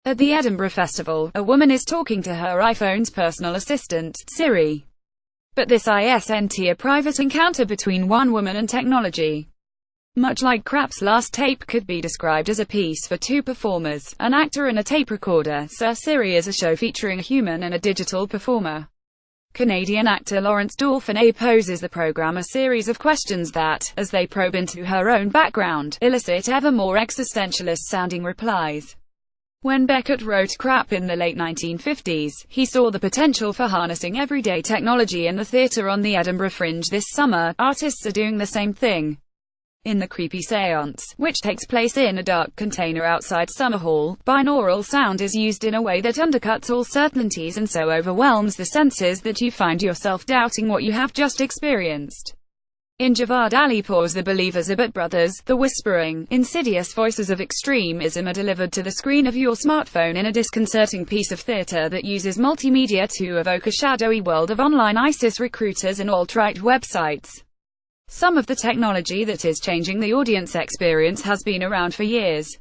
At the Edinburgh Festival, a woman is talking to her iPhone's personal assistant, Siri. But this isn't a private encounter between one woman and technology. Much like Crap's last tape could be described as a piece for two performers, an actor and a tape recorder, so Siri is a show featuring a human and a digital performer. Canadian actor Lawrence Dauphiné poses the program a series of questions that, as they probe into her own background, elicit ever more existentialist-sounding replies. When Beckett wrote Crap in the late 1950s, he saw the potential for harnessing everyday technology in the theatre on the Edinburgh Fringe this summer. Artists are doing the same thing. In the creepy séance, which takes place in a dark container outside Summerhall, binaural sound is used in a way that undercuts all certainties and so overwhelms the senses that you find yourself doubting what you have just experienced. In Javad Alipour's The Believers are But Brothers, the whispering, insidious voices of extremism are delivered to the screen of your smartphone in a disconcerting piece of theatre that uses multimedia to evoke a shadowy world of online ISIS recruiters and alt-right websites. Some of the technology that is changing the audience experience has been around for years.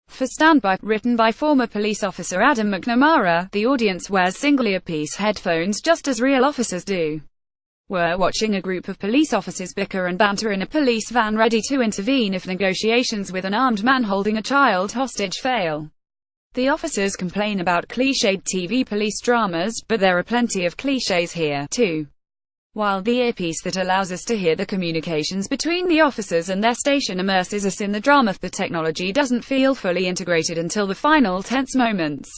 For Standby, written by former police officer Adam McNamara, the audience wears single earpiece headphones just as real officers do. We're watching a group of police officers bicker and banter in a police van ready to intervene if negotiations with an armed man holding a child hostage fail. The officers complain about cliched TV police dramas, but there are plenty of cliches here, too. While the earpiece that allows us to hear the communications between the officers and their station immerses us in the drama, the technology doesn't feel fully integrated until the final tense moments.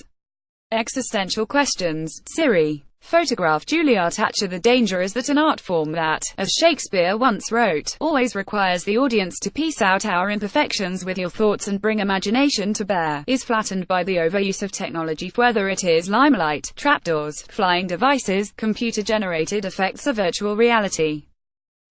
Existential questions. Siri. Photograph Juliet Hatcher. The danger is that an art form that, as Shakespeare once wrote, always requires the audience to piece out our imperfections with your thoughts and bring imagination to bear, is flattened by the overuse of technology, whether it is limelight, trapdoors, flying devices, computer-generated effects or virtual reality.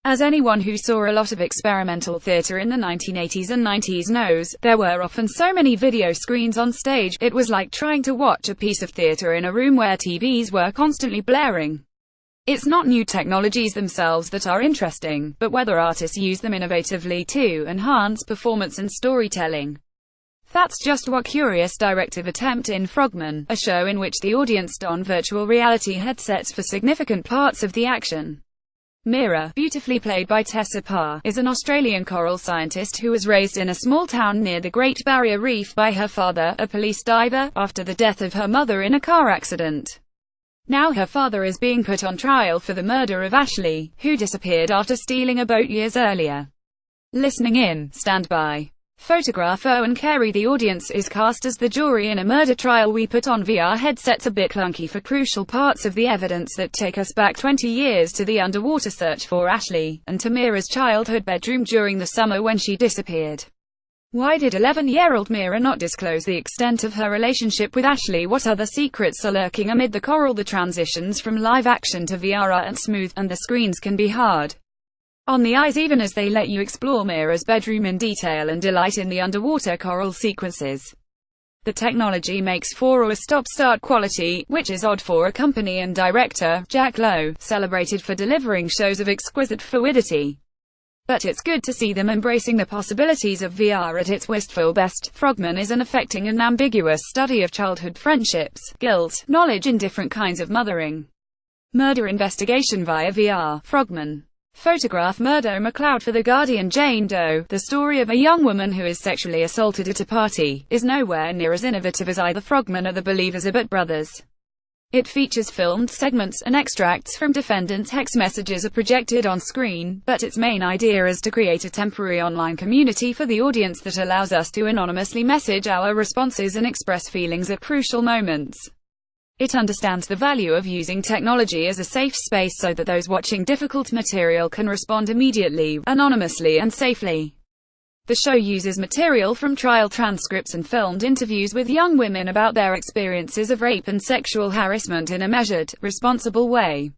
As anyone who saw a lot of experimental theatre in the 1980s and 90s knows, there were often so many video screens on stage, it was like trying to watch a piece of theatre in a room where TVs were constantly blaring. It's not new technologies themselves that are interesting, but whether artists use them innovatively to enhance performance and storytelling. That's just what Curious Directive attempt in Frogman, a show in which the audience don virtual reality headsets for significant parts of the action. Mira, beautifully played by Tessa Parr, is an Australian coral scientist who was raised in a small town near the Great Barrier Reef by her father, a police diver, after the death of her mother in a car accident. Now her father is being put on trial for the murder of Ashley, who disappeared after stealing a boat years earlier. Listening in, Standby. Photograph Owen Carey. The audience is cast as the jury in a murder trial. We put on VR headsets, a bit clunky for crucial parts of the evidence that take us back 20 years to the underwater search for Ashley, and to Mira's childhood bedroom during the summer when she disappeared. Why did 11-year-old Mira not disclose the extent of her relationship with Ashley? What other secrets are lurking amid the coral? The transitions from live action to VR aren't smooth, and the screens can be hard on the eyes even as they let you explore Mira's bedroom in detail and delight in the underwater coral sequences. The technology makes for a stop-start quality, which is odd for a company and director, Jack Lowe, celebrated for delivering shows of exquisite fluidity. But it's good to see them embracing the possibilities of VR at its wistful best. Frogman is an affecting and ambiguous study of childhood friendships, guilt, knowledge and different kinds of mothering. Murder investigation via VR. Frogman. Photograph Murdo MacLeod for The Guardian. Jane Doe, the story of a young woman who is sexually assaulted at a party, is nowhere near as innovative as either Frogman or The Believers are But Brothers. It features filmed segments and extracts from defendants' hex messages are projected on screen, but its main idea is to create a temporary online community for the audience that allows us to anonymously message our responses and express feelings at crucial moments. It understands the value of using technology as a safe space so that those watching difficult material can respond immediately, anonymously and safely. The show uses material from trial transcripts and filmed interviews with young women about their experiences of rape and sexual harassment in a measured, responsible way.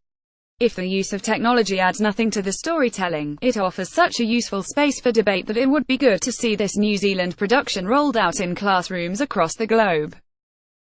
If the use of technology adds nothing to the storytelling, it offers such a useful space for debate that it would be good to see this New Zealand production rolled out in classrooms across the globe.